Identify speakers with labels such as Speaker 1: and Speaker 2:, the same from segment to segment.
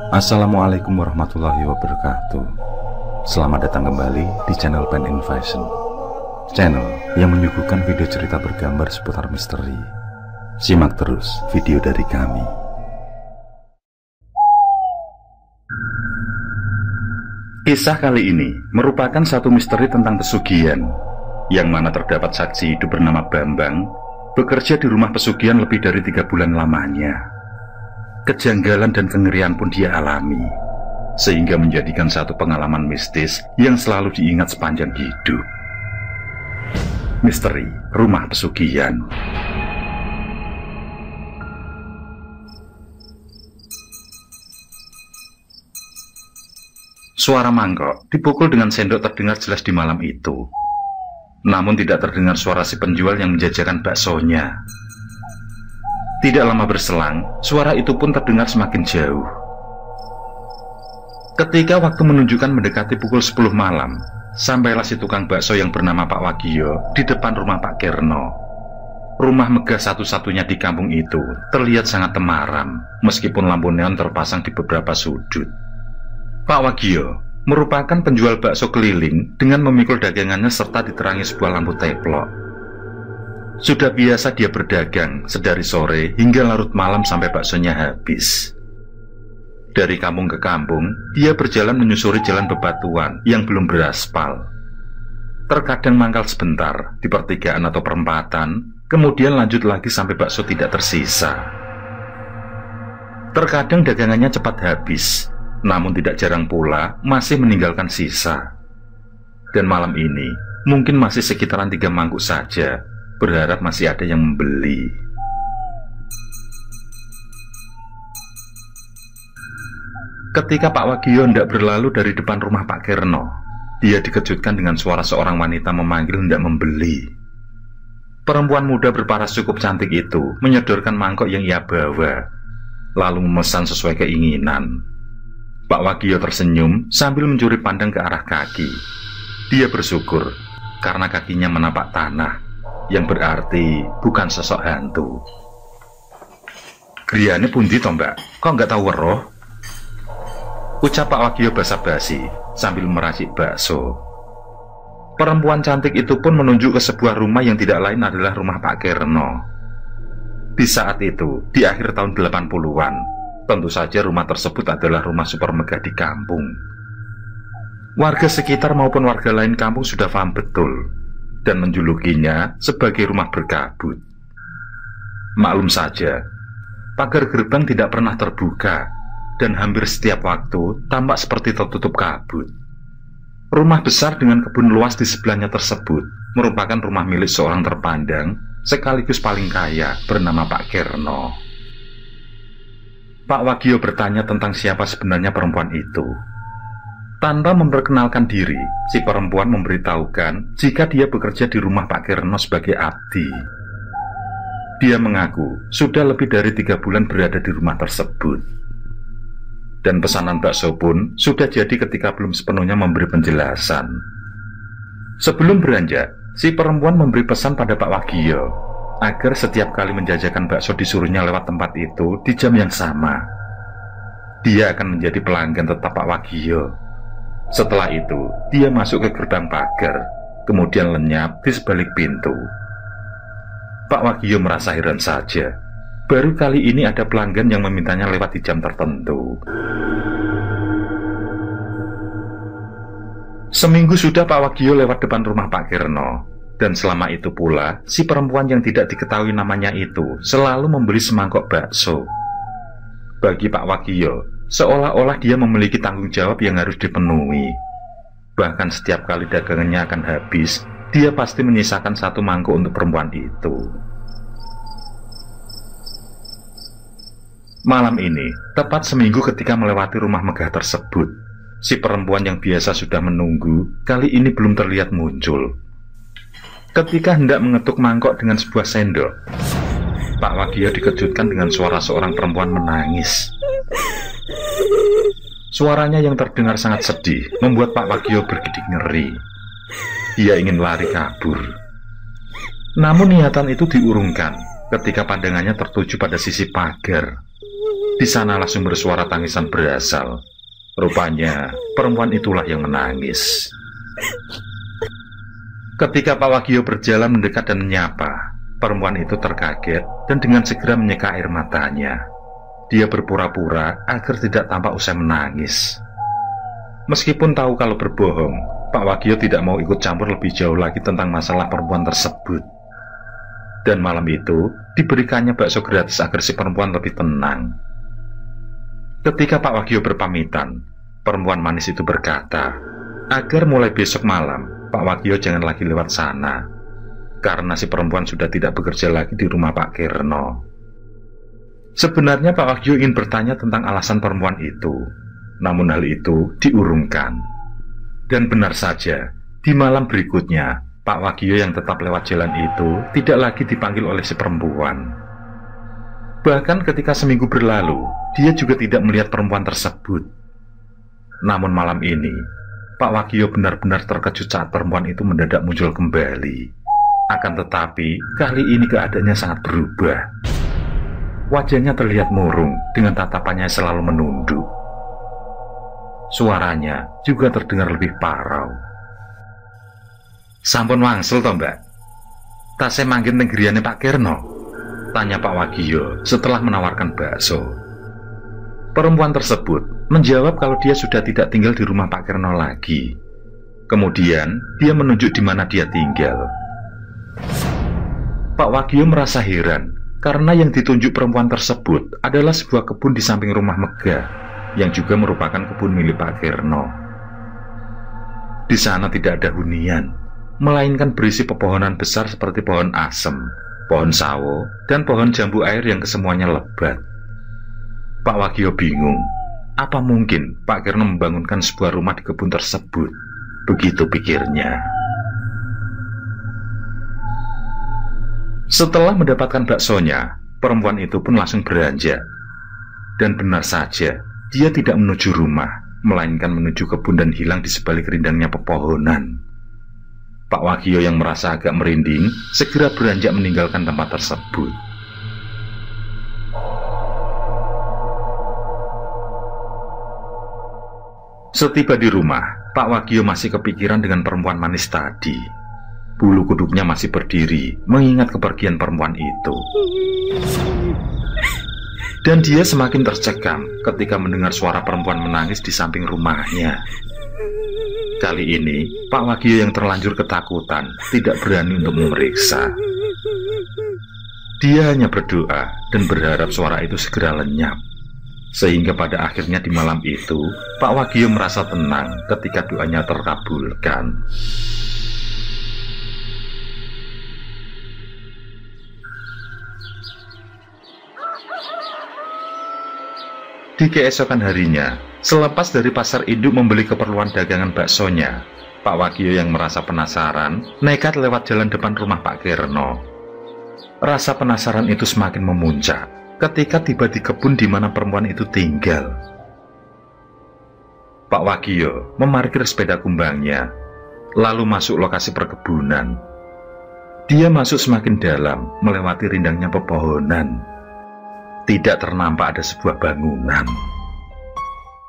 Speaker 1: Assalamualaikum warahmatullahi wabarakatuh. Selamat datang kembali di channel Pen and Fashion, channel yang menyuguhkan video cerita bergambar seputar misteri. Simak terus video dari kami. Kisah kali ini merupakan satu misteri tentang pesugihan, yang mana terdapat saksi hidup bernama Bambang bekerja di rumah pesugihan lebih dari 3 bulan lamanya. Kejanggalan dan kengerian pun dia alami, sehingga menjadikan satu pengalaman mistis yang selalu diingat sepanjang hidup. Misteri Rumah Pesugihan. Suara mangkok dipukul dengan sendok terdengar jelas di malam itu. Namun tidak terdengar suara si penjual yang menjajakan baksonya. Tidak lama berselang, suara itu pun terdengar semakin jauh. Ketika waktu menunjukkan mendekati pukul 10 malam, sampailah si tukang bakso yang bernama Pak Wagio di depan rumah Pak Kerno. Rumah megah satu-satunya di kampung itu terlihat sangat temaram, meskipun lampu neon terpasang di beberapa sudut. Pak Wagio merupakan penjual bakso keliling dengan memikul dagangannya serta diterangi sebuah lampu teplok. Sudah biasa dia berdagang sedari sore hingga larut malam sampai baksonya habis. Dari kampung ke kampung, dia berjalan menyusuri jalan bebatuan yang belum beraspal. Terkadang mangkal sebentar di pertigaan atau perempatan, kemudian lanjut lagi sampai bakso tidak tersisa. Terkadang dagangannya cepat habis, namun tidak jarang pula masih meninggalkan sisa. Dan malam ini mungkin masih sekitaran 3 mangkuk saja, berharap masih ada yang membeli. Ketika Pak Wagio hendak berlalu dari depan rumah Pak Kerno, dia dikejutkan dengan suara seorang wanita memanggil hendak membeli. Perempuan muda berparas cukup cantik itu menyodorkan mangkok yang ia bawa, lalu memesan sesuai keinginan. Pak Wagio tersenyum sambil mencuri pandang ke arah kaki. Dia bersyukur karena kakinya menapak tanah, yang berarti bukan sosok hantu. "Griyane pundi to, Mbak? Kok nggak tahu weruh?" ucap Pak Wagio basa-basi sambil meracik bakso. Perempuan cantik itu pun menunjuk ke sebuah rumah yang tidak lain adalah rumah Pak Kerno. Di saat itu, di akhir tahun 80-an, tentu saja rumah tersebut adalah rumah super megah di kampung. Warga sekitar maupun warga lain kampung sudah paham betul dan menjulukinya sebagai rumah berkabut. Maklum saja, pagar gerbang tidak pernah terbuka dan hampir setiap waktu tampak seperti tertutup kabut. Rumah besar dengan kebun luas di sebelahnya tersebut merupakan rumah milik seorang terpandang sekaligus paling kaya bernama Pak Kerno. Pak Wagio bertanya tentang siapa sebenarnya perempuan itu. Tanpa memperkenalkan diri, si perempuan memberitahukan jika dia bekerja di rumah Pak Kerno sebagai abdi. Dia mengaku sudah lebih dari 3 bulan berada di rumah tersebut. Dan pesanan bakso pun sudah jadi ketika belum sepenuhnya memberi penjelasan. Sebelum beranjak, si perempuan memberi pesan pada Pak Wagio agar setiap kali menjajakan bakso disuruhnya lewat tempat itu di jam yang sama. Dia akan menjadi pelanggan tetap Pak Wagio. Setelah itu, dia masuk ke gerbang pagar, kemudian lenyap di sebalik pintu. Pak Wagio merasa heran saja. Baru kali ini ada pelanggan yang memintanya lewat di jam tertentu. Seminggu sudah Pak Wagio lewat depan rumah Pak Kerno, dan selama itu pula, si perempuan yang tidak diketahui namanya itu selalu membeli semangkok bakso. Bagi Pak Wagio, seolah-olah dia memiliki tanggung jawab yang harus dipenuhi. Bahkan setiap kali dagangannya akan habis, dia pasti menyisakan 1 mangkuk untuk perempuan itu. Malam ini, tepat seminggu ketika melewati rumah megah tersebut, si perempuan yang biasa sudah menunggu, kali ini belum terlihat muncul. Ketika hendak mengetuk mangkok dengan sebuah sendok, Pak Wagio dikejutkan dengan suara seorang perempuan menangis. Suaranya yang terdengar sangat sedih membuat Pak Wagio bergidik ngeri. Dia ingin lari kabur. Namun niatan itu diurungkan ketika pandangannya tertuju pada sisi pagar. Di sanalah sumber suara tangisan berasal. Rupanya perempuan itulah yang menangis. Ketika Pak Wagio berjalan mendekat dan menyapa, perempuan itu terkaget dan dengan segera menyeka air matanya. Dia berpura-pura agar tidak tampak usai menangis. Meskipun tahu kalau berbohong, Pak Wagio tidak mau ikut campur lebih jauh lagi tentang masalah perempuan tersebut. Dan malam itu diberikannya bakso gratis agar si perempuan lebih tenang. Ketika Pak Wagio berpamitan, perempuan manis itu berkata agar mulai besok malam Pak Wagio jangan lagi lewat sana, karena si perempuan sudah tidak bekerja lagi di rumah Pak Kirno. Sebenarnya Pak Wagio ingin bertanya tentang alasan perempuan itu, namun hal itu diurungkan. Dan benar saja, di malam berikutnya Pak Wagio yang tetap lewat jalan itu tidak lagi dipanggil oleh si perempuan. Bahkan ketika seminggu berlalu, dia juga tidak melihat perempuan tersebut. Namun malam ini, Pak Wagio benar-benar terkejut saat perempuan itu mendadak muncul kembali. Akan tetapi, kali ini keadaannya sangat berubah. Wajahnya terlihat murung dengan tatapannya selalu menunduk. Suaranya juga terdengar lebih parau. "Sampun wangsul toh, Mbak? Tasih mangkin teng griyane Pak Kirno?" tanya Pak Wagio setelah menawarkan bakso. Perempuan tersebut menjawab kalau dia sudah tidak tinggal di rumah Pak Kirno lagi. Kemudian dia menunjuk di mana dia tinggal. Pak Wagio merasa heran karena yang ditunjuk perempuan tersebut adalah sebuah kebun di samping rumah megah yang juga merupakan kebun milik Pak Kirno. Di sana tidak ada hunian, melainkan berisi pepohonan besar seperti pohon asem, pohon sawo, dan pohon jambu air yang kesemuanya lebat. Pak Wagio bingung, apa mungkin Pak Kirno membangunkan sebuah rumah di kebun tersebut? Begitu pikirnya. Setelah mendapatkan baksonya, perempuan itu pun langsung beranjak. Dan benar saja, dia tidak menuju rumah, melainkan menuju kebun dan hilang di sebalik rindangnya pepohonan. Pak Wagio yang merasa agak merinding segera beranjak meninggalkan tempat tersebut. Setiba di rumah, Pak Wagio masih kepikiran dengan perempuan manis tadi. Bulu kuduknya masih berdiri mengingat kepergian perempuan itu. Dan dia semakin tercekam ketika mendengar suara perempuan menangis di samping rumahnya. Kali ini, Pak Wagio yang terlanjur ketakutan tidak berani untuk memeriksa. Dia hanya berdoa dan berharap suara itu segera lenyap. Sehingga pada akhirnya di malam itu, Pak Wagio merasa tenang ketika doanya terkabulkan. Di keesokan harinya, selepas dari pasar induk membeli keperluan dagangan baksonya, Pak Wagio yang merasa penasaran nekat lewat jalan depan rumah Pak Kirno. Rasa penasaran itu semakin memuncak ketika tiba di kebun di mana perempuan itu tinggal. Pak Wagio memarkir sepeda kumbangnya, lalu masuk lokasi perkebunan. Dia masuk semakin dalam, melewati rindangnya pepohonan. Tidak ternampak ada sebuah bangunan.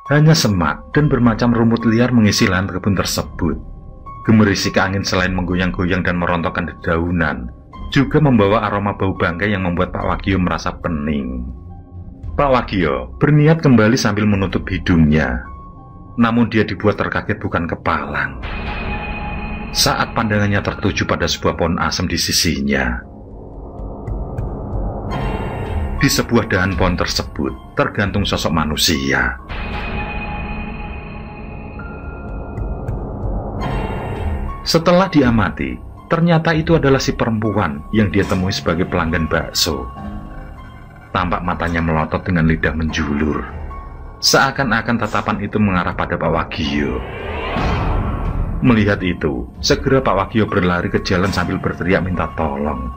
Speaker 1: Hanya semak dan bermacam rumput liar mengisi lahan kebun tersebut. Gemerisik angin selain menggoyang-goyang dan merontokkan dedaunan, juga membawa aroma bau bangkai yang membuat Pak Wagio merasa pening. Pak Wagio berniat kembali sambil menutup hidungnya. Namun dia dibuat terkaget bukan kepalang saat pandangannya tertuju pada sebuah pohon asem di sisinya. Di sebuah dahan pohon tersebut tergantung sosok manusia. Setelah diamati, ternyata itu adalah si perempuan yang dia temui sebagai pelanggan bakso. Tampak matanya melotot dengan lidah menjulur. Seakan-akan tatapan itu mengarah pada Pak Wagio. Melihat itu, segera Pak Wagio berlari ke jalan sambil berteriak minta tolong.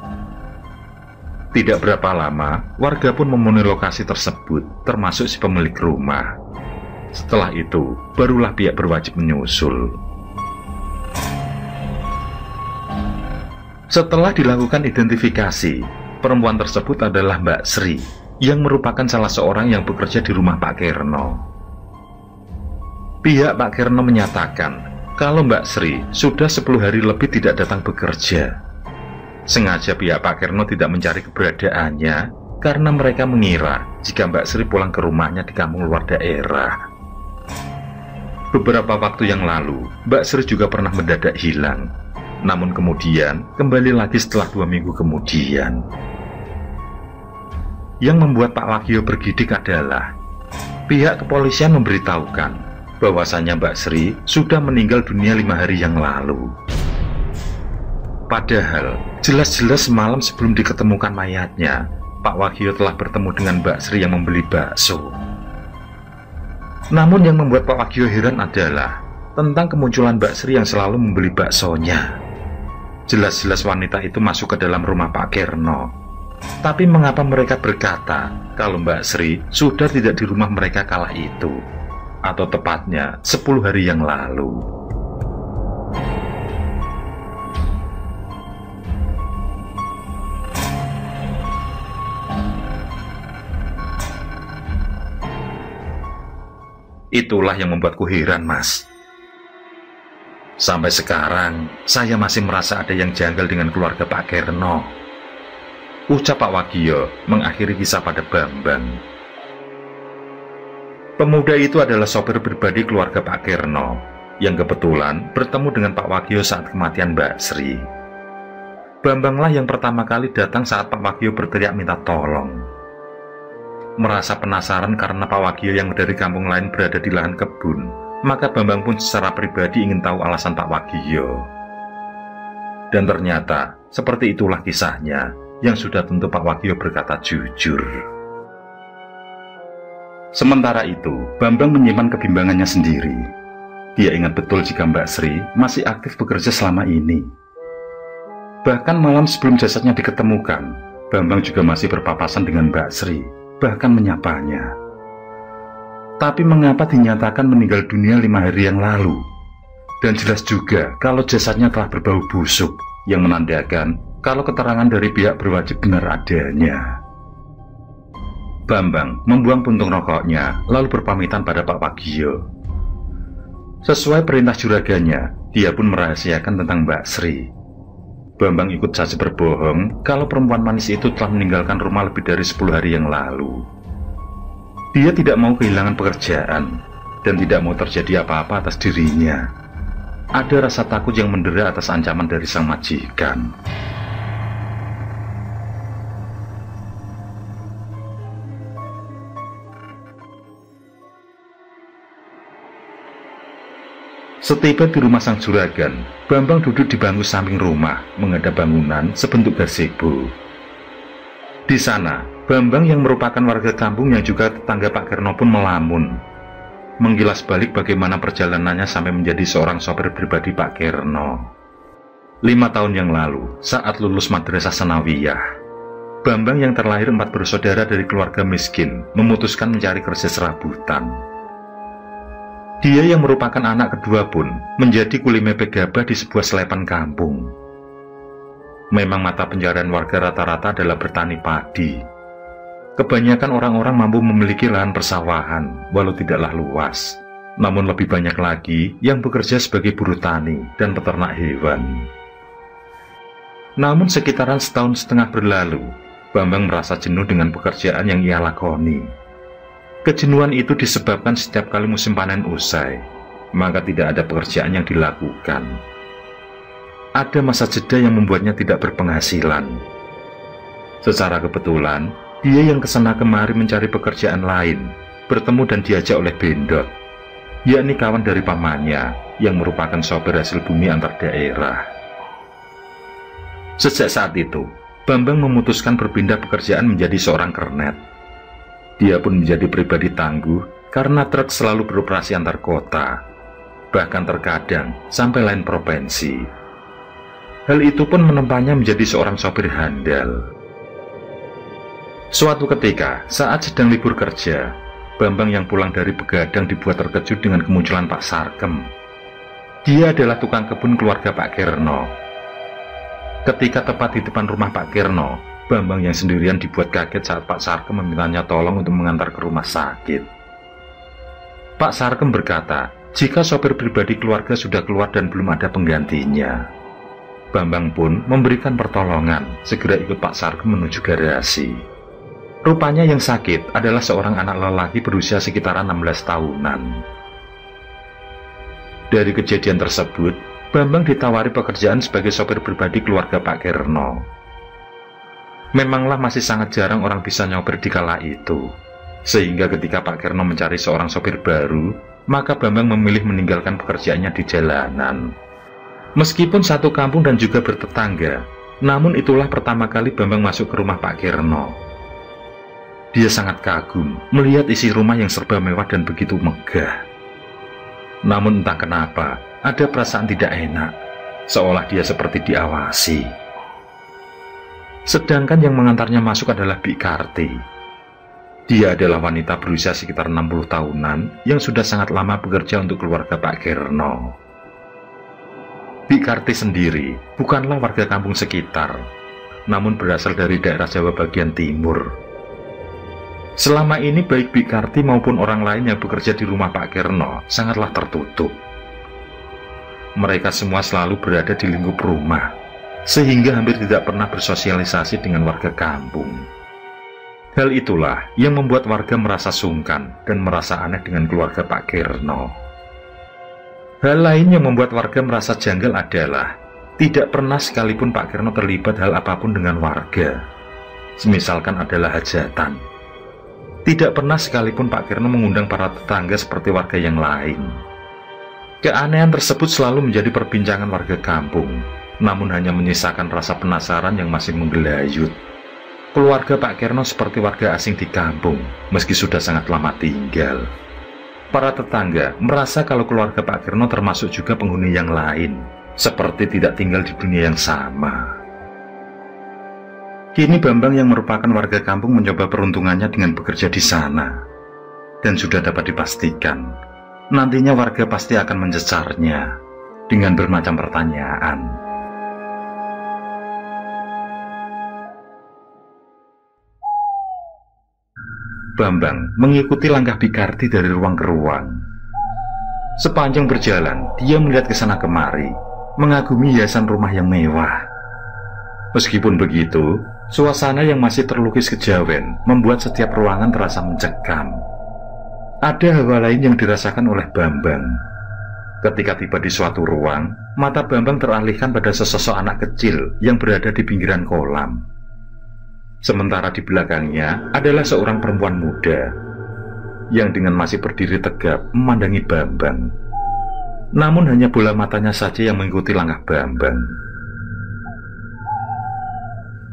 Speaker 1: Tidak berapa lama, warga pun memenuhi lokasi tersebut, termasuk si pemilik rumah. Setelah itu, barulah pihak berwajib menyusul. Setelah dilakukan identifikasi, Perempuan tersebut adalah Mbak Sri, yang merupakan salah seorang yang bekerja di rumah Pak Kirno. Pihak Pak Kirno menyatakan kalau Mbak Sri sudah 10 hari lebih tidak datang bekerja. Sengaja pihak Pak Kirno tidak mencari keberadaannya karena mereka mengira jika Mbak Sri pulang ke rumahnya di kampung luar daerah. Beberapa waktu yang lalu, Mbak Sri juga pernah mendadak hilang. Namun kemudian kembali lagi setelah 2 minggu kemudian. Yang membuat Pak Wagio bergidik adalah pihak kepolisian memberitahukan bahwasannya Mbak Sri sudah meninggal dunia 5 hari yang lalu. Padahal jelas-jelas semalam sebelum diketemukan mayatnya, Pak Wagio telah bertemu dengan Mbak Sri yang membeli bakso. Namun yang membuat Pak Wagio heran adalah tentang kemunculan Mbak Sri yang selalu membeli baksonya. Jelas-jelas wanita itu masuk ke dalam rumah Pak Kirno. Tapi mengapa mereka berkata kalau Mbak Sri sudah tidak di rumah mereka kala itu? Atau tepatnya 10 hari yang lalu. Itulah yang membuatku heran, Mas. Sampai sekarang, saya masih merasa ada yang janggal dengan keluarga Pak Kirno. Ucap Pak Wagio mengakhiri kisah pada Bambang. Pemuda itu adalah sopir pribadi keluarga Pak Kirno, yang kebetulan bertemu dengan Pak Wagio saat kematian Mbak Sri. Bambanglah yang pertama kali datang saat Pak Wagio berteriak minta tolong. Merasa penasaran karena Pak Wagio yang dari kampung lain berada di lahan kebun, maka Bambang pun secara pribadi ingin tahu alasan Pak Wagio. Dan ternyata seperti itulah kisahnya, yang sudah tentu Pak Wagio berkata jujur. Sementara itu, Bambang menyimpan kebimbangannya sendiri. Dia ingat betul jika Mbak Sri masih aktif bekerja selama ini. Bahkan malam sebelum jasadnya diketemukan, Bambang juga masih berpapasan dengan Mbak Sri, bahkan menyapanya. Tapi mengapa dinyatakan meninggal dunia 5 hari yang lalu? Dan jelas juga kalau jasadnya telah berbau busuk, yang menandakan kalau keterangan dari pihak berwajib benar adanya. Bambang membuang puntung rokoknya, lalu berpamitan pada Pak Wagio. Sesuai perintah juraganya, dia pun merahasiakan tentang Mbak Sri. Bambang ikut saja berbohong kalau perempuan manis itu telah meninggalkan rumah lebih dari 10 hari yang lalu. Dia tidak mau kehilangan pekerjaan dan tidak mau terjadi apa-apa atas dirinya. Ada rasa takut yang mendera atas ancaman dari sang majikan. Setiba di rumah sang juragan, Bambang duduk di bangku samping rumah menghadap bangunan sebentuk gazebo. Di sana, Bambang yang merupakan warga kampung yang juga tetangga Pak Kirno pun melamun, menggilas balik bagaimana perjalanannya sampai menjadi seorang sopir pribadi Pak Kirno. 5 tahun yang lalu, saat lulus madrasah sanawiyah, Bambang yang terlahir 4 bersaudara dari keluarga miskin memutuskan mencari kerja serabutan. Dia yang merupakan anak kedua pun menjadi kuli mepet gabah di sebuah selepan kampung. Memang mata pencarian warga rata-rata adalah bertani padi. Kebanyakan orang-orang mampu memiliki lahan persawahan, walau tidaklah luas. Namun lebih banyak lagi yang bekerja sebagai buruh tani dan peternak hewan. Namun sekitaran setahun setengah berlalu, Bambang merasa jenuh dengan pekerjaan yang ia lakoni. Kejenuhan itu disebabkan setiap kali musim panen usai, maka tidak ada pekerjaan yang dilakukan. Ada masa jeda yang membuatnya tidak berpenghasilan. Secara kebetulan, dia yang kesana kemari mencari pekerjaan lain, bertemu dan diajak oleh Bendot, yakni kawan dari pamannya, yang merupakan sopir hasil bumi antar daerah. Sejak saat itu, Bambang memutuskan berpindah pekerjaan menjadi seorang kernet. Dia pun menjadi pribadi tangguh karena truk selalu beroperasi antar kota, bahkan terkadang sampai lain provinsi. Hal itu pun menempatnya menjadi seorang sopir handal. Suatu ketika, saat sedang libur kerja, Bambang yang pulang dari begadang dibuat terkejut dengan kemunculan Pak Sarkem. Dia adalah tukang kebun keluarga Pak Kirno. Ketika tepat di depan rumah Pak Kirno, Bambang yang sendirian dibuat kaget saat Pak Sarkem memintanya tolong untuk mengantar ke rumah sakit. Pak Sarkem berkata, jika sopir pribadi keluarga sudah keluar dan belum ada penggantinya. Bambang pun memberikan pertolongan, segera ikut Pak Sarkem menuju garasi. Rupanya yang sakit adalah seorang anak lelaki berusia sekitaran 16 tahunan. Dari kejadian tersebut, Bambang ditawari pekerjaan sebagai sopir pribadi keluarga Pak Kirno. Memanglah masih sangat jarang orang bisa nyopir di kala itu, sehingga ketika Pak Kirno mencari seorang sopir baru, maka Bambang memilih meninggalkan pekerjaannya di jalanan. Meskipun satu kampung dan juga bertetangga, namun itulah pertama kali Bambang masuk ke rumah Pak Kirno. Dia sangat kagum melihat isi rumah yang serba mewah dan begitu megah. Namun entah kenapa, ada perasaan tidak enak, seolah dia seperti diawasi. Sedangkan yang mengantarnya masuk adalah Bik Karti. Dia adalah wanita berusia sekitar 60 tahunan yang sudah sangat lama bekerja untuk keluarga Pak Kirno. Bik Karti sendiri bukanlah warga kampung sekitar, namun berasal dari daerah Jawa bagian timur. Selama ini baik Bik Karti maupun orang lain yang bekerja di rumah Pak Kirno sangatlah tertutup. Mereka semua selalu berada di lingkup rumah, sehingga hampir tidak pernah bersosialisasi dengan warga kampung. Hal itulah yang membuat warga merasa sungkan dan merasa aneh dengan keluarga Pak Kirno. Hal lain yang membuat warga merasa janggal adalah tidak pernah sekalipun Pak Kirno terlibat hal apapun dengan warga. Semisalkan adalah hajatan. Tidak pernah sekalipun Pak Kirno mengundang para tetangga seperti warga yang lain. Keanehan tersebut selalu menjadi perbincangan warga kampung, namun hanya menyisakan rasa penasaran yang masih menggelayut. Keluarga Pak Kirno seperti warga asing di kampung, meski sudah sangat lama tinggal. Para tetangga merasa kalau keluarga Pak Kirno termasuk juga penghuni yang lain, seperti tidak tinggal di dunia yang sama. Kini Bambang yang merupakan warga kampung mencoba peruntungannya dengan bekerja di sana. Dan sudah dapat dipastikan, nantinya warga pasti akan mencecarnya dengan bermacam pertanyaan. Bambang mengikuti langkah Bik Karti dari ruang ke ruang. Sepanjang berjalan, dia melihat ke sana kemari, mengagumi hiasan rumah yang mewah. Meskipun begitu, suasana yang masih terlukis kejawen membuat setiap ruangan terasa mencekam. Ada hawa lain yang dirasakan oleh Bambang. Ketika tiba di suatu ruang, mata Bambang teralihkan pada sesosok anak kecil yang berada di pinggiran kolam. Sementara di belakangnya adalah seorang perempuan muda yang dengan masih berdiri tegap memandangi Bambang. Namun hanya bola matanya saja yang mengikuti langkah Bambang.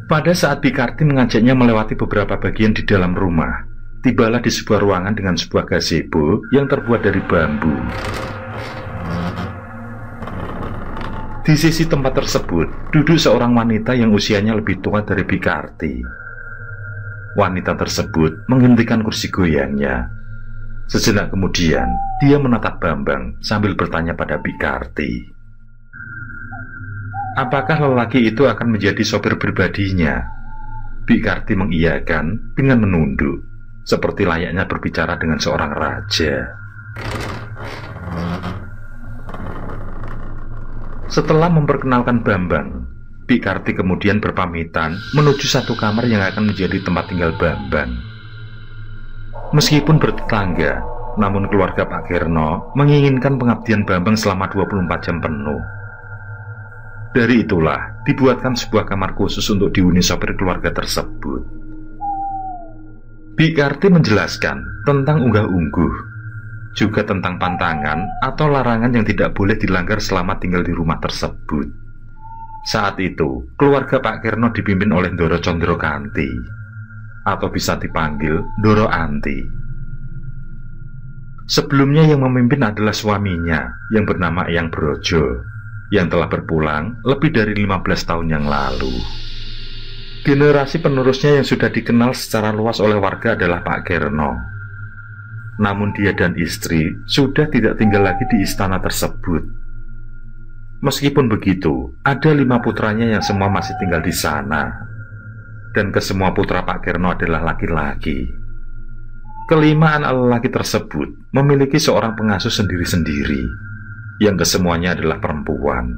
Speaker 1: Pada saat Bik Karti mengajaknya melewati beberapa bagian di dalam rumah, tibalah di sebuah ruangan dengan sebuah gazebo yang terbuat dari bambu. Di sisi tempat tersebut duduk seorang wanita yang usianya lebih tua dari Bik Karti. Wanita tersebut menghentikan kursi goyangnya. Sejenak kemudian dia menatap Bambang sambil bertanya pada Bik Karti, apakah lelaki itu akan menjadi sopir pribadinya? Bik Karti mengiyakan dengan menunduk, seperti layaknya berbicara dengan seorang raja. Setelah memperkenalkan Bambang, Bik Karti kemudian berpamitan menuju satu kamar yang akan menjadi tempat tinggal Bambang. Meskipun bertetangga, namun keluarga Pak Kirno menginginkan pengabdian Bambang selama 24 jam penuh. Dari itulah dibuatkan sebuah kamar khusus untuk dihuni sopir keluarga tersebut. Bik Karti menjelaskan tentang unggah-ungguh, juga tentang pantangan atau larangan yang tidak boleh dilanggar selama tinggal di rumah tersebut. Saat itu, keluarga Pak Kirno dipimpin oleh Ndoro Condrokanti, atau bisa dipanggil Ndoro Anti. Sebelumnya yang memimpin adalah suaminya yang bernama Eyang Brojo, yang telah berpulang lebih dari 15 tahun yang lalu. Generasi penerusnya yang sudah dikenal secara luas oleh warga adalah Pak Kirno. Namun dia dan istri sudah tidak tinggal lagi di istana tersebut. Meskipun begitu, ada 5 putranya yang semua masih tinggal di sana. dan kesemua putra Pak Kirno adalah laki-laki. Kelima anak lelaki tersebut memiliki seorang pengasuh sendiri-sendiri, yang kesemuanya adalah perempuan.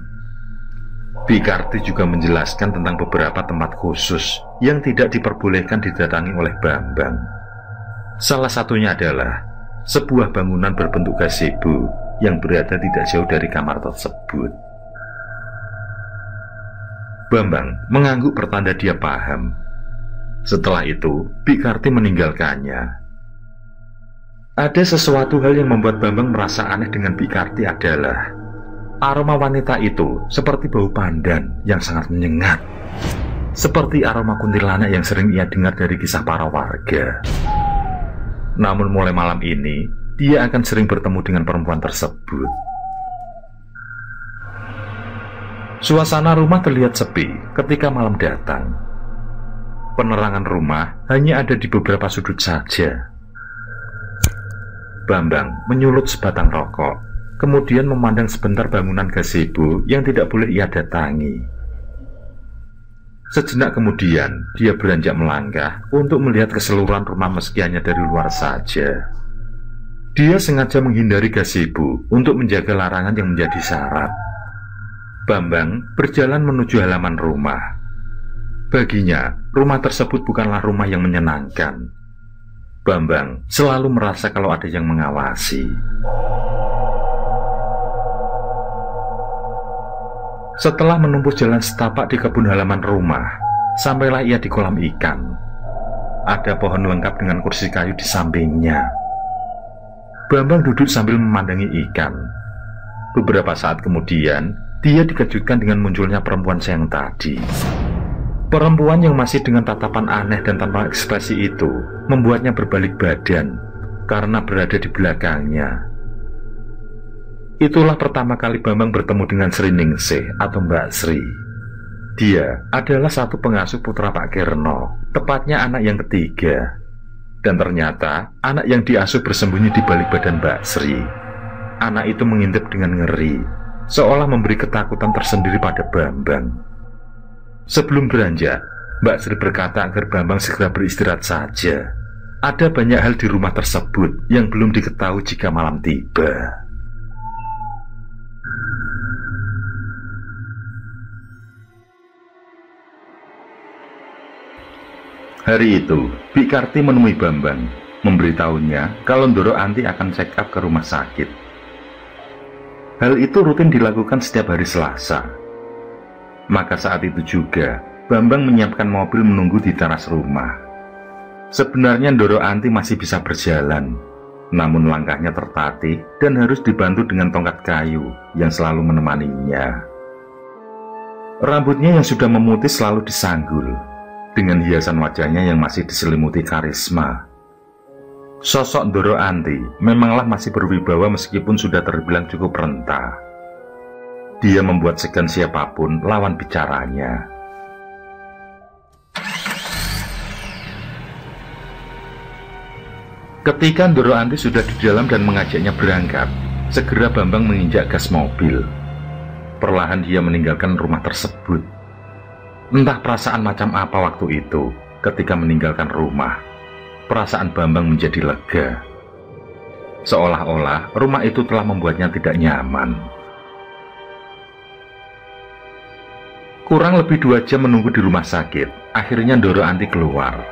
Speaker 1: Bikarti juga menjelaskan tentang beberapa tempat khusus yang tidak diperbolehkan didatangi oleh Bambang. Salah satunya adalah sebuah bangunan berbentuk gazebo yang berada tidak jauh dari kamar tersebut. Bambang mengangguk pertanda dia paham. Setelah itu, Bikarti meninggalkannya. Ada sesuatu hal yang membuat Bambang merasa aneh dengan Bikarti adalah aroma wanita itu seperti bau pandan yang sangat menyengat, seperti aroma kuntilanak yang sering ia dengar dari kisah para warga. Namun mulai malam ini, dia akan sering bertemu dengan perempuan tersebut. Suasana rumah terlihat sepi ketika malam datang. Penerangan rumah hanya ada di beberapa sudut saja. Bambang menyulut sebatang rokok, kemudian memandang sebentar bangunan gazebo yang tidak boleh ia datangi. Sejenak kemudian, dia beranjak melangkah untuk melihat keseluruhan rumah meski hanya dari luar saja. Dia sengaja menghindari gazebo untuk menjaga larangan yang menjadi syarat. Bambang berjalan menuju halaman rumah. Baginya, rumah tersebut bukanlah rumah yang menyenangkan. Bambang selalu merasa kalau ada yang mengawasi. Setelah menempuh jalan setapak di kebun halaman rumah, sampailah ia di kolam ikan. Ada pohon lengkap dengan kursi kayu di sampingnya. Bambang duduk sambil memandangi ikan. Beberapa saat kemudian, dia dikejutkan dengan munculnya perempuan siang tadi. Perempuan yang masih dengan tatapan aneh dan tanpa ekspresi itu membuatnya berbalik badan karena berada di belakangnya. Itulah pertama kali Bambang bertemu dengan Sri Ningsih atau Mbak Sri. Dia adalah satu pengasuh putra Pak Kirno, tepatnya anak yang ketiga. Dan ternyata anak yang diasuh bersembunyi di balik badan Mbak Sri. Anak itu mengintip dengan ngeri, seolah memberi ketakutan tersendiri pada Bambang. Sebelum beranjak, Mbak Sri berkata agar Bambang segera beristirahat saja. Ada banyak hal di rumah tersebut yang belum diketahui jika malam tiba. Hari itu, Bikarti menemui Bambang, memberitahunya kalau Ndoro Anti akan check up ke rumah sakit. Hal itu rutin dilakukan setiap hari Selasa. Maka saat itu juga, Bambang menyiapkan mobil menunggu di teras rumah. Sebenarnya Ndoro Anti masih bisa berjalan, namun langkahnya tertatih dan harus dibantu dengan tongkat kayu yang selalu menemaninya. Rambutnya yang sudah memutih selalu disanggul, dengan hiasan wajahnya yang masih diselimuti karisma. Sosok Ndoro Anti memanglah masih berwibawa meskipun sudah terbilang cukup renta. Dia membuat segan siapapun lawan bicaranya. Ketika Ndoro Anti sudah di dalam dan mengajaknya berangkat, segera Bambang menginjak gas mobil. Perlahan dia meninggalkan rumah tersebut. Entah perasaan macam apa waktu itu ketika meninggalkan rumah. Perasaan Bambang menjadi lega. Seolah-olah rumah itu telah membuatnya tidak nyaman. Kurang lebih 2 jam menunggu di rumah sakit, akhirnya Ndoro Anti keluar.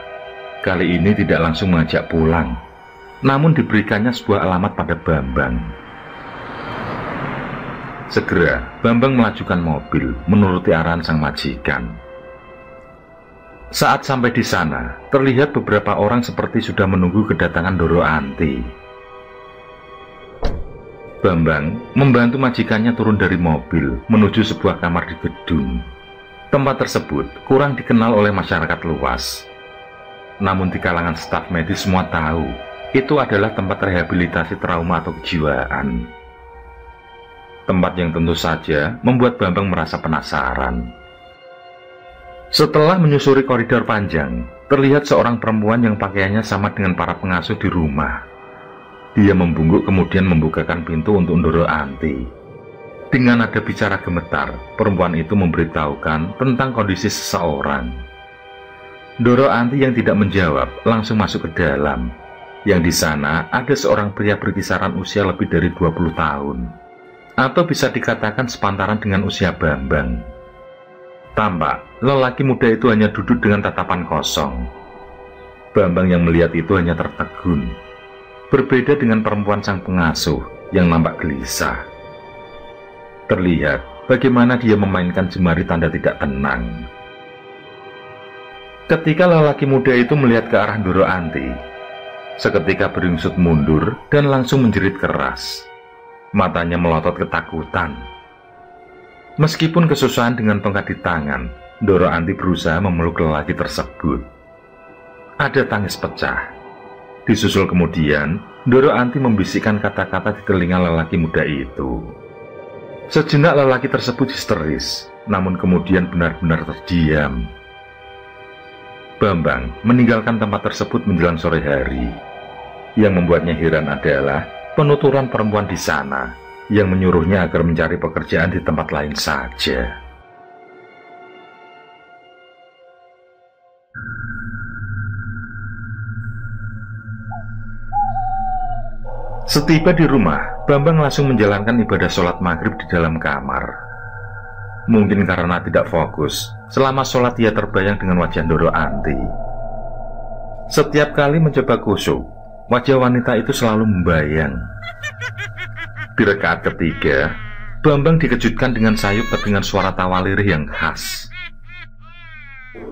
Speaker 1: Kali ini tidak langsung mengajak pulang, namun diberikannya sebuah alamat pada Bambang. Segera, Bambang melajukan mobil menuruti arahan sang majikan. Saat sampai di sana, terlihat beberapa orang seperti sudah menunggu kedatangan Ndoro Anti. Bambang membantu majikannya turun dari mobil menuju sebuah kamar di gedung. Tempat tersebut kurang dikenal oleh masyarakat luas. Namun di kalangan staf medis semua tahu, itu adalah tempat rehabilitasi trauma atau kejiwaan. Tempat yang tentu saja membuat Bambang merasa penasaran. Setelah menyusuri koridor panjang, terlihat seorang perempuan yang pakaiannya sama dengan para pengasuh di rumah. Dia membungkuk kemudian membukakan pintu untuk Ndoro Anti. Dengan nada bicara gemetar, perempuan itu memberitahukan tentang kondisi seseorang. Ndoro Anti yang tidak menjawab langsung masuk ke dalam. Yang di sana ada seorang pria berkisaran usia lebih dari 20 tahun. Atau bisa dikatakan sepantaran dengan usia Bambang. Tampak lelaki muda itu hanya duduk dengan tatapan kosong. Bambang yang melihat itu hanya tertegun. Berbeda dengan perempuan sang pengasuh yang nampak gelisah. Terlihat bagaimana dia memainkan jemari tanda tidak tenang. Ketika lelaki muda itu melihat ke arah Ndoro Anti, seketika beringsut mundur dan langsung menjerit keras. Matanya melotot ketakutan. Meskipun kesusahan dengan tongkat di tangan, Ndoro Anti berusaha memeluk lelaki tersebut. Ada tangis pecah. Disusul kemudian, Ndoro Anti membisikkan kata-kata di telinga lelaki muda itu. Sejenak lelaki tersebut histeris, namun kemudian benar-benar terdiam. Bambang meninggalkan tempat tersebut menjelang sore hari. Yang membuatnya heran adalah penuturan perempuan di sana yang menyuruhnya agar mencari pekerjaan di tempat lain saja. Setiba di rumah, Bambang langsung menjalankan ibadah sholat maghrib di dalam kamar. Mungkin karena tidak fokus, selama sholat ia terbayang dengan wajah Ndoro Anti. Setiap kali mencoba khusyuk, wajah wanita itu selalu membayang. Di rakaat ketiga, Bambang dikejutkan dengan sayup dengan suara tawa lirih yang khas.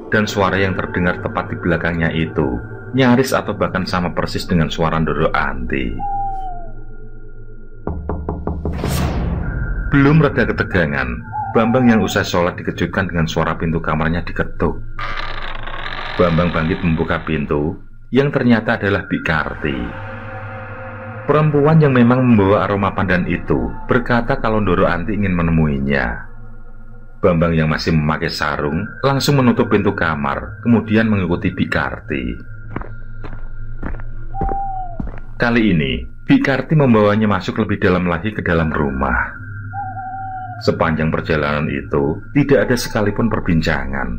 Speaker 1: Dan suara yang terdengar tepat di belakangnya itu nyaris atau bahkan sama persis dengan suara Ndoro Anti. Belum reda ketegangan, Bambang yang usai sholat dikejutkan dengan suara pintu kamarnya diketuk. Bambang bangkit membuka pintu, yang ternyata adalah Bik Karti. Perempuan yang memang membawa aroma pandan itu berkata kalau Ndoro Anti ingin menemuinya. Bambang yang masih memakai sarung langsung menutup pintu kamar, kemudian mengikuti Bik Karti. Kali ini, Bik Karti membawanya masuk lebih dalam lagi ke dalam rumah. Sepanjang perjalanan itu, tidak ada sekalipun perbincangan.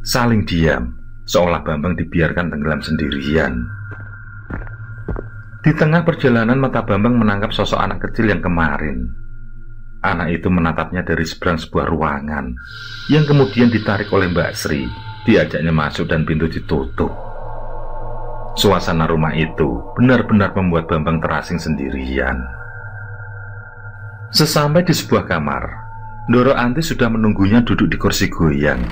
Speaker 1: Saling diam, seolah Bambang dibiarkan tenggelam sendirian. Di tengah perjalanan, mata Bambang menangkap sosok anak kecil yang kemarin. Anak itu menatapnya dari seberang sebuah ruangan, yang kemudian ditarik oleh Mbak Sri, diajaknya masuk dan pintu ditutup. Suasana rumah itu benar-benar membuat Bambang terasing sendirian. Sesampai di sebuah kamar, Ndoro Anti sudah menunggunya duduk di kursi goyang.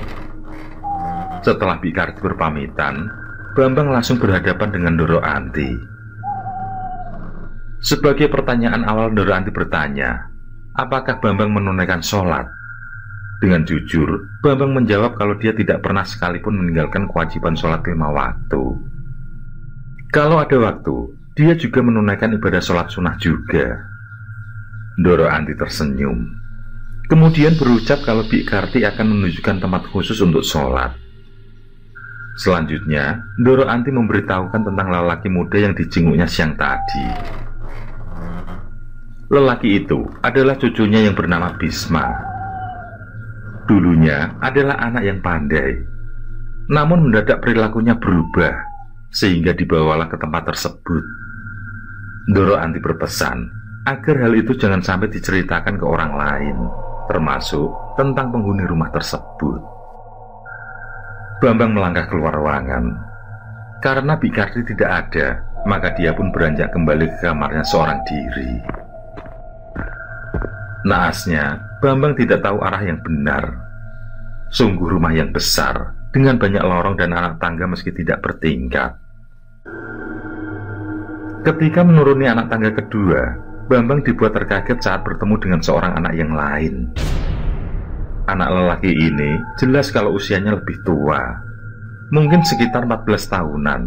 Speaker 1: Setelah Bik Karti berpamitan, Bambang langsung berhadapan dengan Ndoro Anti. Sebagai pertanyaan awal, Ndoro Anti bertanya, apakah Bambang menunaikan sholat? Dengan jujur, Bambang menjawab kalau dia tidak pernah sekalipun meninggalkan kewajiban sholat 5 waktu. Kalau ada waktu, dia juga menunaikan ibadah sholat sunnah juga. Ndoro Anti tersenyum. Kemudian berucap kalau Bik Karti akan menunjukkan tempat khusus untuk sholat. Selanjutnya, Ndoro Anti memberitahukan tentang lelaki muda yang dijenguknya siang tadi. Lelaki itu adalah cucunya yang bernama Bisma. Dulunya adalah anak yang pandai, namun mendadak perilakunya berubah, sehingga dibawalah ke tempat tersebut. Ndoro Anti berpesan agar hal itu jangan sampai diceritakan ke orang lain, termasuk tentang penghuni rumah tersebut. Bambang melangkah keluar ruangan. Karena Bik Karti tidak ada, maka dia pun beranjak kembali ke kamarnya seorang diri. Naasnya, Bambang tidak tahu arah yang benar. Sungguh rumah yang besar, dengan banyak lorong dan anak tangga meski tidak bertingkat. Ketika menuruni anak tangga kedua, Bambang dibuat terkaget saat bertemu dengan seorang anak yang lain. Anak lelaki ini jelas kalau usianya lebih tua, mungkin sekitar 14 tahunan.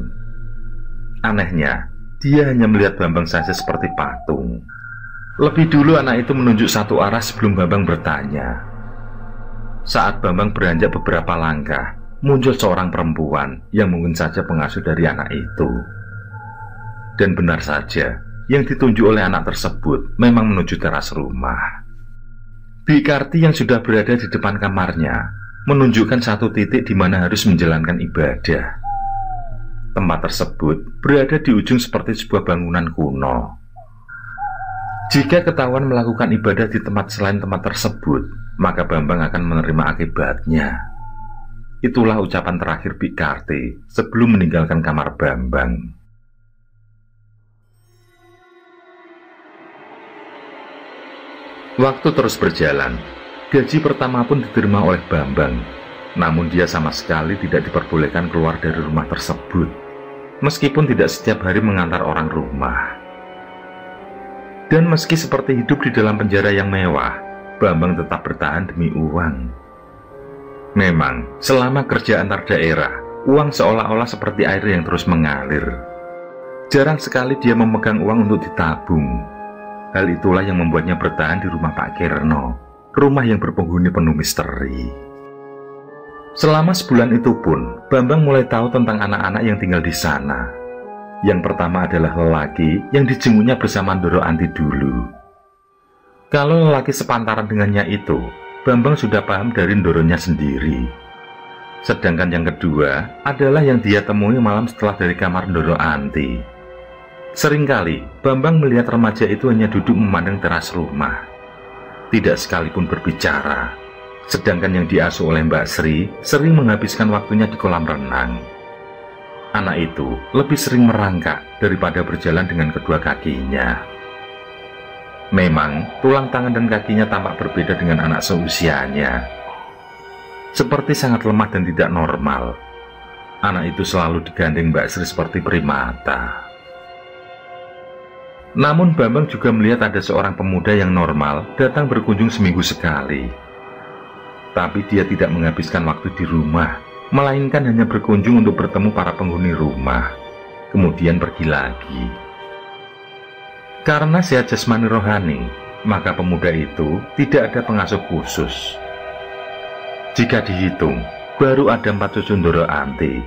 Speaker 1: Anehnya, dia hanya melihat Bambang saja seperti patung. Lebih dulu anak itu menunjuk satu arah sebelum Bambang bertanya. Saat Bambang beranjak beberapa langkah, muncul seorang perempuan yang mungkin saja pengasuh dari anak itu. Dan benar saja, yang ditunjuk oleh anak tersebut memang menuju teras rumah. Bik Karti yang sudah berada di depan kamarnya menunjukkan satu titik di mana harus menjalankan ibadah. Tempat tersebut berada di ujung seperti sebuah bangunan kuno. Jika ketahuan melakukan ibadah di tempat selain tempat tersebut, maka Bambang akan menerima akibatnya. Itulah ucapan terakhir Bik Karti sebelum meninggalkan kamar Bambang. Waktu terus berjalan. Gaji pertama pun diterima oleh Bambang. Namun dia sama sekali tidak diperbolehkan keluar dari rumah tersebut, meskipun tidak setiap hari mengantar orang rumah. Dan meski seperti hidup di dalam penjara yang mewah, Bambang tetap bertahan demi uang. Memang, selama kerja antar daerah, uang seolah-olah seperti air yang terus mengalir. Jarang sekali dia memegang uang untuk ditabung. Hal itulah yang membuatnya bertahan di rumah Pak Kirno, rumah yang berpenghuni penuh misteri. Selama sebulan itu pun, Bambang mulai tahu tentang anak-anak yang tinggal di sana. Yang pertama adalah lelaki yang dijenguknya bersama Ndoro Anti dulu. Kalau lelaki sepantaran dengannya itu, Bambang sudah paham dari Ndoronya sendiri. Sedangkan yang kedua adalah yang dia temui malam setelah dari kamar Ndoro Anti. Seringkali, Bambang melihat remaja itu hanya duduk memandang teras rumah, tidak sekalipun berbicara. Sedangkan yang diasuh oleh Mbak Sri sering menghabiskan waktunya di kolam renang. Anak itu lebih sering merangkak daripada berjalan dengan kedua kakinya. Memang, tulang tangan dan kakinya tampak berbeda dengan anak seusianya. Seperti sangat lemah dan tidak normal. Anak itu selalu digandeng Mbak Sri seperti primata. Namun Bambang juga melihat ada seorang pemuda yang normal datang berkunjung seminggu sekali. Tapi dia tidak menghabiskan waktu di rumah, melainkan hanya berkunjung untuk bertemu para penghuni rumah, kemudian pergi lagi. Karena sehat jasmani rohani, maka pemuda itu tidak ada pengasuh khusus. Jika dihitung, baru ada 4 cucu Ndoro Anti.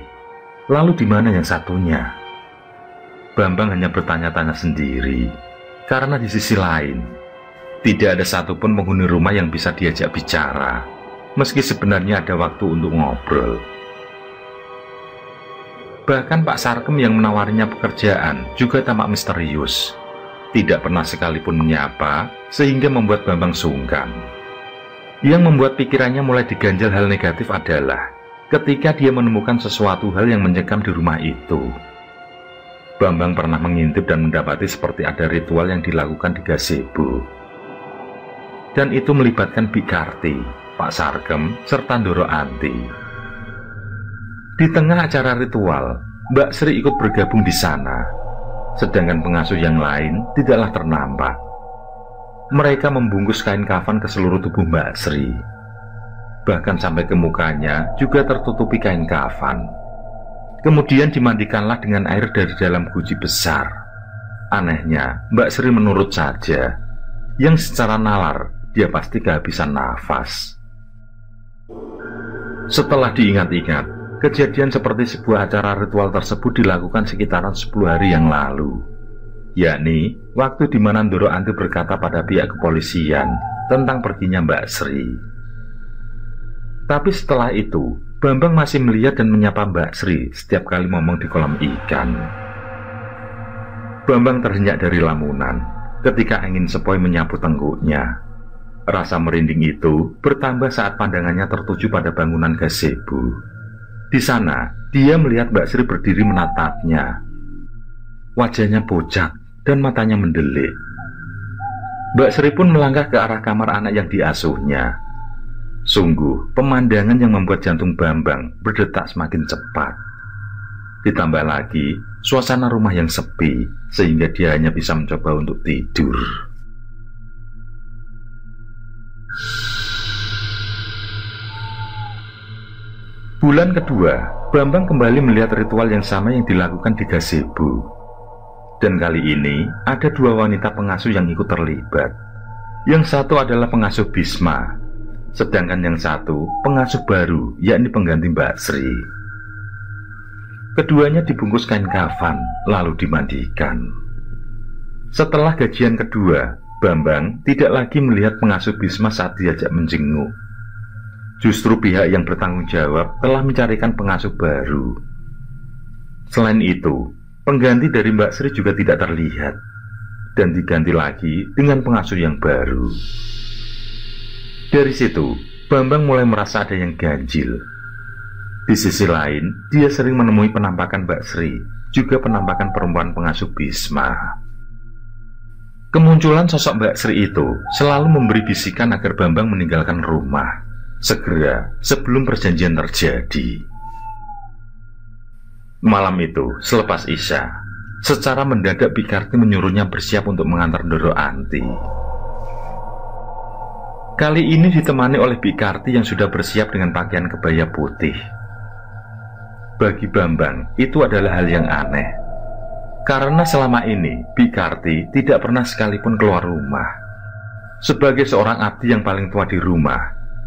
Speaker 1: Lalu di mana yang satunya? Bambang hanya bertanya-tanya sendiri, karena di sisi lain, tidak ada satupun penghuni rumah yang bisa diajak bicara, meski sebenarnya ada waktu untuk ngobrol. Bahkan Pak Sarkem yang menawarinya pekerjaan juga tampak misterius, tidak pernah sekalipun menyapa, sehingga membuat Bambang sungkan. Yang membuat pikirannya mulai diganjal hal negatif adalah ketika dia menemukan sesuatu hal yang mencekam di rumah itu. Bambang pernah mengintip dan mendapati seperti ada ritual yang dilakukan di gazebo. Dan itu melibatkan Bik Karti, Pak Sarkem, serta Ndoro Anti. Di tengah acara ritual, Mbak Sri ikut bergabung di sana, sedangkan pengasuh yang lain tidaklah ternampak. Mereka membungkus kain kafan ke seluruh tubuh Mbak Sri. Bahkan sampai ke mukanya juga tertutupi kain kafan. Kemudian dimandikanlah dengan air dari dalam guci besar. Anehnya, Mbak Sri menurut saja, yang secara nalar dia pasti kehabisan nafas. Setelah diingat-ingat, kejadian seperti sebuah acara ritual tersebut dilakukan sekitaran 10 hari yang lalu, yakni waktu di mana Ndoro Anti berkata pada pihak kepolisian tentang perginya Mbak Sri. Tapi setelah itu, Bambang masih melihat dan menyapa Mbak Sri setiap kali ngomong di kolam ikan. Bambang terhenyak dari lamunan ketika angin sepoi menyapu tengguknya. Rasa merinding itu bertambah saat pandangannya tertuju pada bangunan gazebo. Di sana, dia melihat Mbak Sri berdiri menatapnya. Wajahnya pucat dan matanya mendelik. Mbak Sri pun melangkah ke arah kamar anak yang diasuhnya. Sungguh, pemandangan yang membuat jantung Bambang berdetak semakin cepat. Ditambah lagi, suasana rumah yang sepi, sehingga dia hanya bisa mencoba untuk tidur. Bulan kedua, Bambang kembali melihat ritual yang sama yang dilakukan di gazebo. Dan kali ini, ada 2 wanita pengasuh yang ikut terlibat. Yang satu adalah pengasuh Bisma, sedangkan yang satu pengasuh baru, yakni pengganti Mbak Sri. Keduanya dibungkus kain kafan, lalu dimandikan. Setelah gajian kedua, Bambang tidak lagi melihat pengasuh Bisma saat diajak menjenguk. Justru pihak yang bertanggung jawab telah mencarikan pengasuh baru. Selain itu, pengganti dari Mbak Sri juga tidak terlihat, dan diganti lagi dengan pengasuh yang baru. Dari situ, Bambang mulai merasa ada yang ganjil. Di sisi lain, dia sering menemui penampakan Mbak Sri, juga penampakan perempuan pengasuh Bisma. Kemunculan sosok Mbak Sri itu selalu memberi bisikan agar Bambang meninggalkan rumah segera sebelum perjanjian terjadi. Malam itu, selepas Isya, secara mendadak Bikarti menyuruhnya bersiap untuk mengantar Ndoro Anti. Kali ini ditemani oleh Bikarti yang sudah bersiap dengan pakaian kebaya putih. Bagi Bambang, itu adalah hal yang aneh, karena selama ini Bikarti tidak pernah sekalipun keluar rumah. Sebagai seorang abdi yang paling tua di rumah,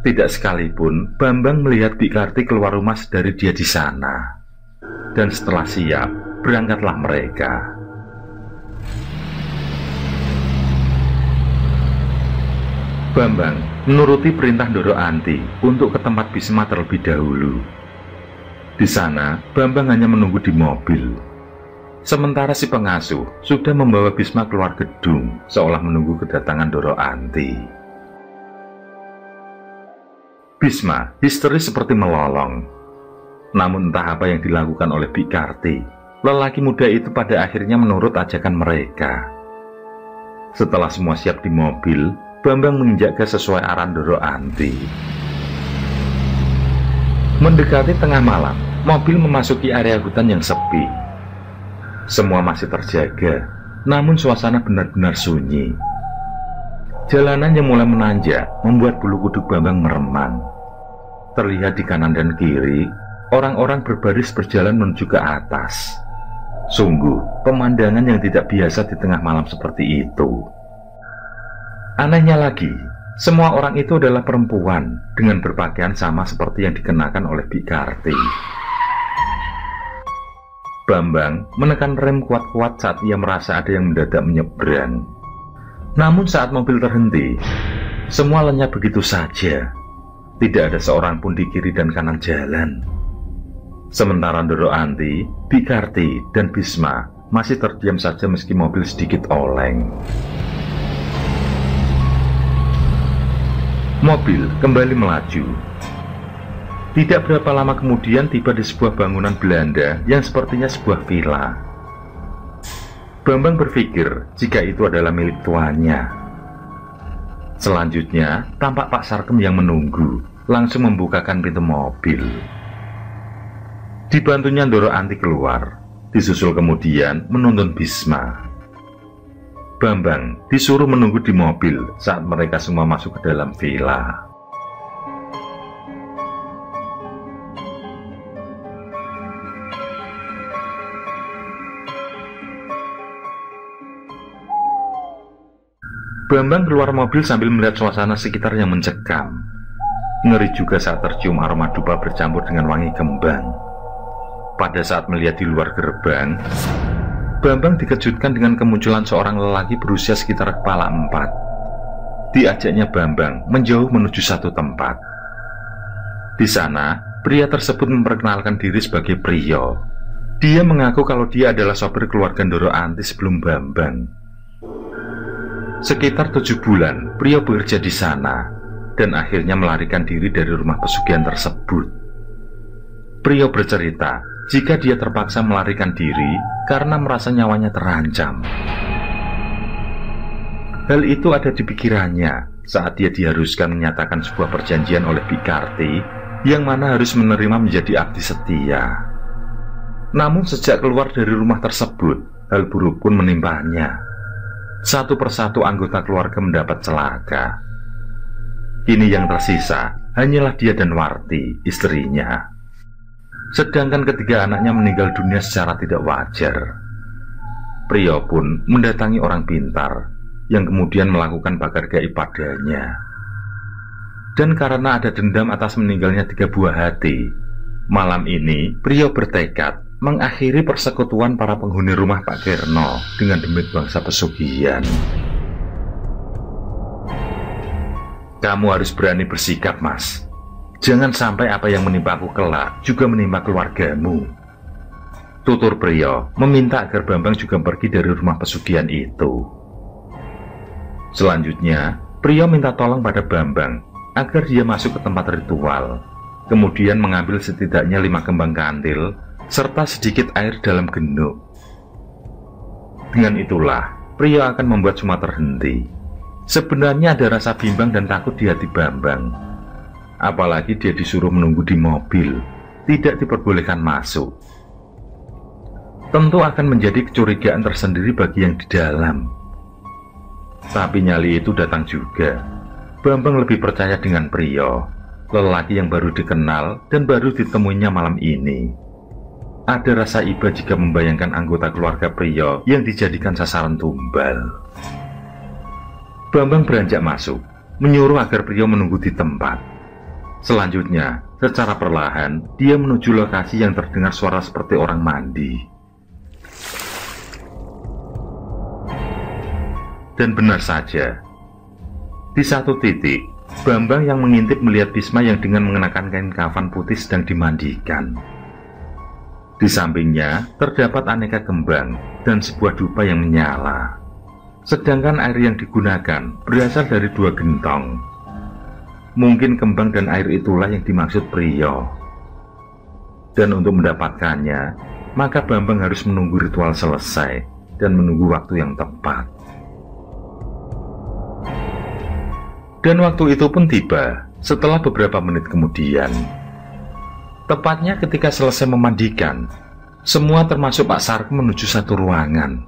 Speaker 1: tidak sekalipun Bambang melihat Bikarti keluar rumah sedari dia di sana. Dan setelah siap, berangkatlah mereka. Bambang menuruti perintah Ndoro Anti untuk ke tempat Bisma terlebih dahulu. Di sana, Bambang hanya menunggu di mobil. Sementara si pengasuh sudah membawa Bisma keluar gedung, seolah menunggu kedatangan Ndoro Anti. Bisma histeris seperti melolong. Namun entah apa yang dilakukan oleh Bikarti, lelaki muda itu pada akhirnya menurut ajakan mereka. Setelah semua siap di mobil, Bambang menginjaknya sesuai arahan Ndoro Anti. Mendekati tengah malam, mobil memasuki area hutan yang sepi. Semua masih terjaga, namun suasana benar-benar sunyi. Jalanan yang mulai menanjak membuat bulu kuduk Bambang meremang. Terlihat di kanan dan kiri, orang-orang berbaris berjalan menuju ke atas. Sungguh, pemandangan yang tidak biasa di tengah malam seperti itu. Anehnya lagi, semua orang itu adalah perempuan dengan berpakaian sama seperti yang dikenakan oleh Bikarti. Bambang menekan rem kuat-kuat saat ia merasa ada yang mendadak menyeberang. Namun saat mobil terhenti, semua lenyap begitu saja. Tidak ada seorang pun di kiri dan kanan jalan. Sementara Ndoro Anti, Bikarti, dan Bisma masih terdiam saja meski mobil sedikit oleng. Mobil kembali melaju. Tidak berapa lama kemudian tiba di sebuah bangunan Belanda yang sepertinya sebuah villa. Bambang berpikir jika itu adalah milik tuannya. Selanjutnya, tampak Pak Sarkem yang menunggu, langsung membukakan pintu mobil. Dibantunya Ndoro Anti keluar, disusul kemudian menuntun Bisma. Bambang disuruh menunggu di mobil saat mereka semua masuk ke dalam villa. Bambang keluar mobil sambil melihat suasana sekitar yang mencekam. Ngeri juga saat tercium aroma dupa bercampur dengan wangi kembang. Pada saat melihat di luar gerbang, Bambang dikejutkan dengan kemunculan seorang lelaki berusia sekitar kepala 4. Diajaknya Bambang menjauh menuju satu tempat. Di sana, pria tersebut memperkenalkan diri sebagai Priyo. Dia mengaku kalau dia adalah sopir keluarga Ndoro Anti sebelum Bambang. Sekitar 7 bulan, Priyo bekerja di sana dan akhirnya melarikan diri dari rumah pesugihan tersebut. Priyo bercerita jika dia terpaksa melarikan diri karena merasa nyawanya terancam. Hal itu ada di pikirannya saat dia diharuskan menyatakan sebuah perjanjian oleh Bikarti yang mana harus menerima menjadi abdi setia. Namun sejak keluar dari rumah tersebut, hal buruk pun menimpanya. Satu persatu anggota keluarga mendapat celaka. Kini yang tersisa hanyalah dia dan Warti, istrinya. Sedangkan ketiga anaknya meninggal dunia secara tidak wajar. Priyo pun mendatangi orang pintar yang kemudian melakukan bakar gaib padanya. Dan karena ada dendam atas meninggalnya 3 buah hati, malam ini Priyo bertekad mengakhiri persekutuan para penghuni rumah Pak Kirno dengan demit bangsa pesugihan. Kamu harus berani bersikap, Mas. Jangan sampai apa yang menimpa aku kelak juga menimpa keluargamu. Tutur Priyo meminta agar Bambang juga pergi dari rumah pesugihan itu. Selanjutnya, Priyo minta tolong pada Bambang agar dia masuk ke tempat ritual, kemudian mengambil setidaknya 5 kembang kantil serta sedikit air dalam genduk. Dengan itulah, Priyo akan membuat semua terhenti. Sebenarnya ada rasa bimbang dan takut di hati Bambang. Apalagi dia disuruh menunggu di mobil, tidak diperbolehkan masuk. Tentu akan menjadi kecurigaan tersendiri bagi yang di dalam. Tapi nyali itu datang juga. Bambang lebih percaya dengan Priyo, lelaki yang baru dikenal dan baru ditemuinya malam ini. Ada rasa iba jika membayangkan anggota keluarga Priyo yang dijadikan sasaran tumbal. Bambang beranjak masuk, menyuruh agar Priyo menunggu di tempat. Selanjutnya, secara perlahan, dia menuju lokasi yang terdengar suara seperti orang mandi. Dan benar saja, di satu titik, Bambang yang mengintip melihat Bisma yang dengan mengenakan kain kafan putih sedang dimandikan. Di sampingnya terdapat aneka kembang dan sebuah dupa yang menyala. Sedangkan air yang digunakan berasal dari 2 gentong. Mungkin kembang dan air itulah yang dimaksud Priyo. Dan untuk mendapatkannya, maka Bambang harus menunggu ritual selesai dan menunggu waktu yang tepat. Dan waktu itu pun tiba setelah beberapa menit kemudian. Tepatnya ketika selesai memandikan, semua termasuk Pak Sarkem menuju satu ruangan.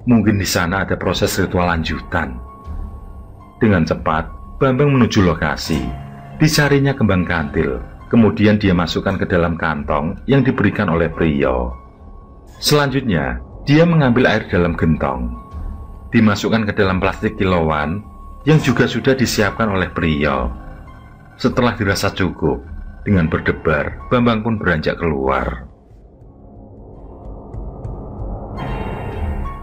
Speaker 1: Mungkin di sana ada proses ritual lanjutan. Dengan cepat, Bambang menuju lokasi. Dicarinya kembang kantil, kemudian dia masukkan ke dalam kantong yang diberikan oleh Priyo. Selanjutnya, dia mengambil air dalam gentong, dimasukkan ke dalam plastik kilauan yang juga sudah disiapkan oleh Priyo. Setelah dirasa cukup, dengan berdebar, Bambang pun beranjak keluar.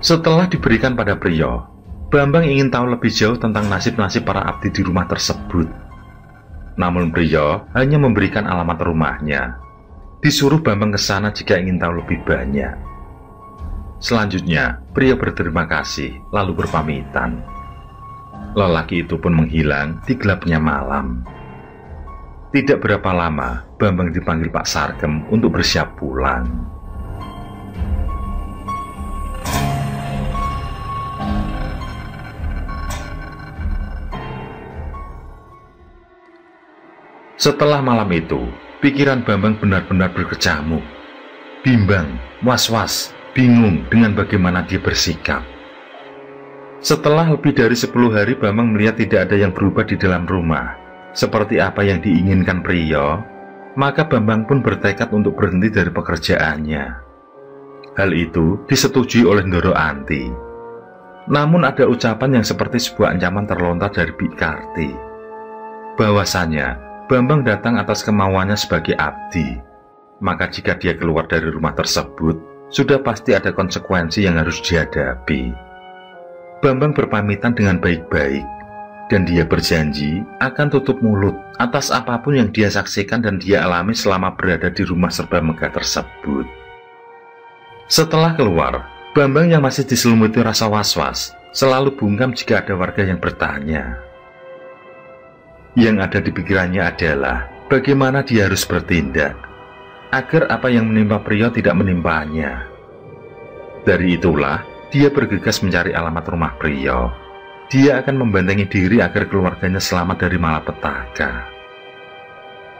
Speaker 1: Setelah diberikan pada Priyo, Bambang ingin tahu lebih jauh tentang nasib-nasib para abdi di rumah tersebut. Namun Priyo hanya memberikan alamat rumahnya. Disuruh Bambang ke sana jika ingin tahu lebih banyak. Selanjutnya, Priyo berterima kasih lalu berpamitan. Lelaki itu pun menghilang di gelapnya malam. Tidak berapa lama, Bambang dipanggil Pak Sarkem untuk bersiap pulang. Setelah malam itu, pikiran Bambang benar-benar berkecamuk. Bimbang, was-was, bingung dengan bagaimana dia bersikap. Setelah lebih dari 10 hari Bambang melihat tidak ada yang berubah di dalam rumah, seperti apa yang diinginkan Priyo, maka Bambang pun bertekad untuk berhenti dari pekerjaannya. Hal itu disetujui oleh Ndoro Anti. Namun ada ucapan yang seperti sebuah ancaman terlontar dari Bik Karti, bahwasanya Bambang datang atas kemauannya sebagai abdi, maka jika dia keluar dari rumah tersebut, sudah pasti ada konsekuensi yang harus dihadapi. Bambang berpamitan dengan baik-baik, dan dia berjanji akan tutup mulut atas apapun yang dia saksikan dan dia alami selama berada di rumah serba megah tersebut. Setelah keluar, Bambang yang masih diselumuti rasa was-was selalu bungkam jika ada warga yang bertanya. Yang ada di pikirannya adalah bagaimana dia harus bertindak agar apa yang menimpa Priyo tidak menimpanya. Dari itulah dia bergegas mencari alamat rumah Priyo. Dia akan membentengi diri agar keluarganya selamat dari malapetaka.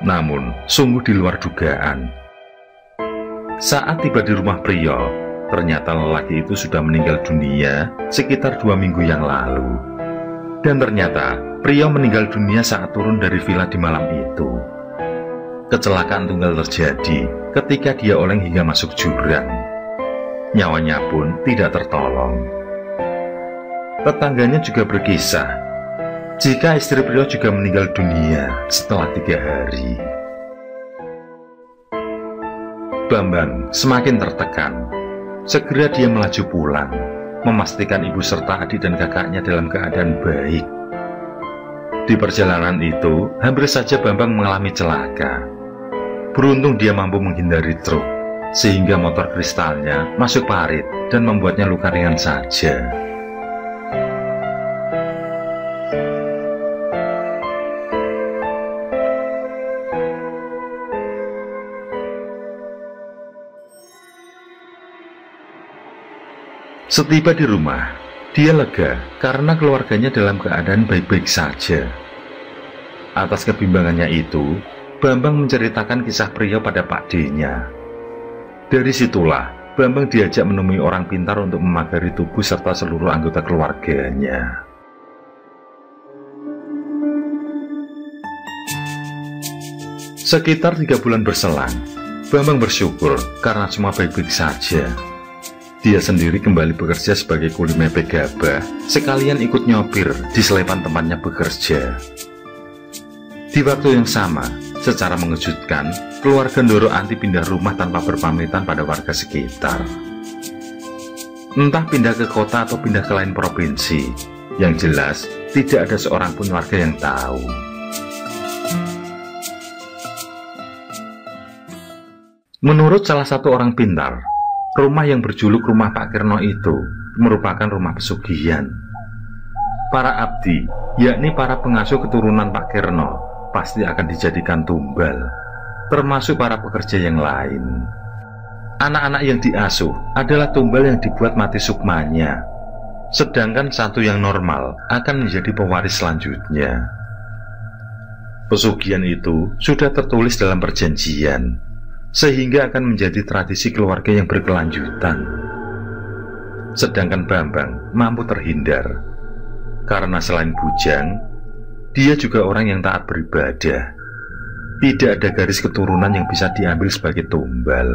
Speaker 1: Namun, sungguh di luar dugaan. Saat tiba di rumah Priyo, ternyata lelaki itu sudah meninggal dunia sekitar 2 minggu yang lalu. Dan ternyata, Priyo meninggal dunia saat turun dari villa di malam itu. Kecelakaan tunggal terjadi ketika dia oleng hingga masuk jurang. Nyawanya pun tidak tertolong. Tetangganya juga berkisah jika istri Priyo juga meninggal dunia setelah 3 hari. Bambang semakin tertekan. Segera dia melaju pulang, memastikan ibu serta adik dan kakaknya dalam keadaan baik. Di perjalanan itu, hampir saja Bambang mengalami celaka. Beruntung dia mampu menghindari truk, sehingga motor kristalnya masuk parit dan membuatnya luka ringan saja. Setiba di rumah, dia lega karena keluarganya dalam keadaan baik-baik saja. Atas kebimbangannya itu, Bambang menceritakan kisah pria pada Pak D-nya. Dari situlah, Bambang diajak menemui orang pintar untuk memagari tubuh serta seluruh anggota keluarganya. Sekitar 3 bulan berselang, Bambang bersyukur karena semua baik-baik saja. Dia sendiri kembali bekerja sebagai kuli mepet gabah, sekalian ikut nyopir di selepan tempatnya bekerja. Di waktu yang sama, secara mengejutkan, keluarga Ndoro Anti pindah rumah tanpa berpamitan pada warga sekitar. Entah pindah ke kota atau pindah ke lain provinsi, yang jelas tidak ada seorang pun warga yang tahu. Menurut salah satu orang pintar, rumah yang berjuluk rumah Pak Kirno itu merupakan rumah pesugihan. Para abdi, yakni para pengasuh keturunan Pak Kirno, pasti akan dijadikan tumbal, termasuk para pekerja yang lain. Anak-anak yang diasuh adalah tumbal yang dibuat mati sukmanya, sedangkan satu yang normal akan menjadi pewaris selanjutnya. Pesugihan itu sudah tertulis dalam perjanjian, sehingga akan menjadi tradisi keluarga yang berkelanjutan. Sedangkan Bambang mampu terhindar, karena selain bujang, dia juga orang yang taat beribadah. Tidak ada garis keturunan yang bisa diambil sebagai tumbal.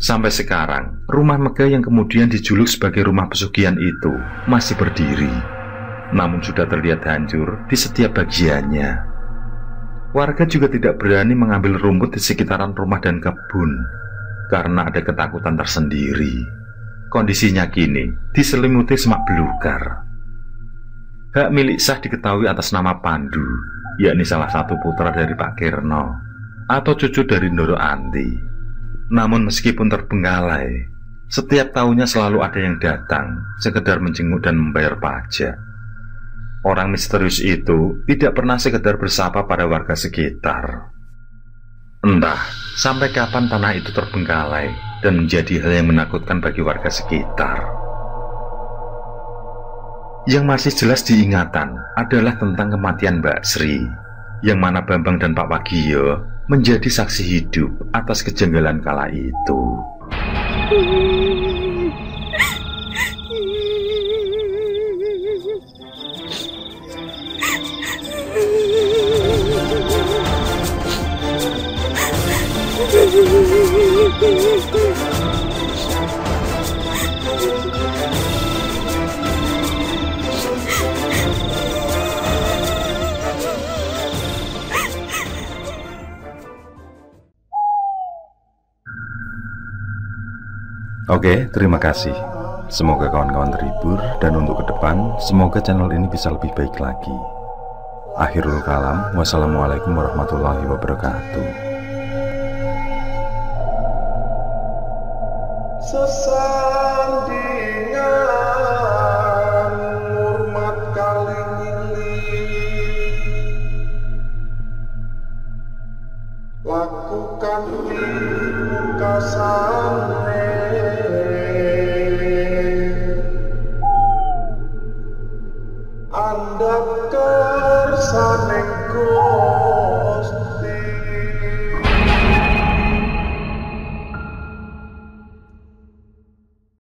Speaker 1: Sampai sekarang, rumah megah yang kemudian dijuluk sebagai rumah pesugihan itu masih berdiri, namun sudah terlihat hancur di setiap bagiannya. Warga juga tidak berani mengambil rumput di sekitaran rumah dan kebun karena ada ketakutan tersendiri. Kondisinya kini diselimuti semak belukar. Hak milik sah diketahui atas nama Pandu, yakni salah satu putra dari Pak Kirno atau cucu dari Ndoro Anti. Namun meskipun terbengkalai, setiap tahunnya selalu ada yang datang sekedar menjenguk dan membayar pajak. Orang misterius itu tidak pernah sekedar bersapa pada warga sekitar. Entah sampai kapan tanah itu terbengkalai dan menjadi hal yang menakutkan bagi warga sekitar. Yang masih jelas diingatan adalah tentang kematian Mbak Sri, yang mana Bambang dan Pak Wagio menjadi saksi hidup atas kejanggalan kala itu.
Speaker 2: Oke, terima kasih. Semoga kawan-kawan terhibur, dan untuk ke depan, semoga channel ini bisa lebih baik lagi. Akhirul kalam, wassalamualaikum warahmatullahi wabarakatuh.
Speaker 3: Sesandingan hormat kali lakukan pungkasane Anda kersanengku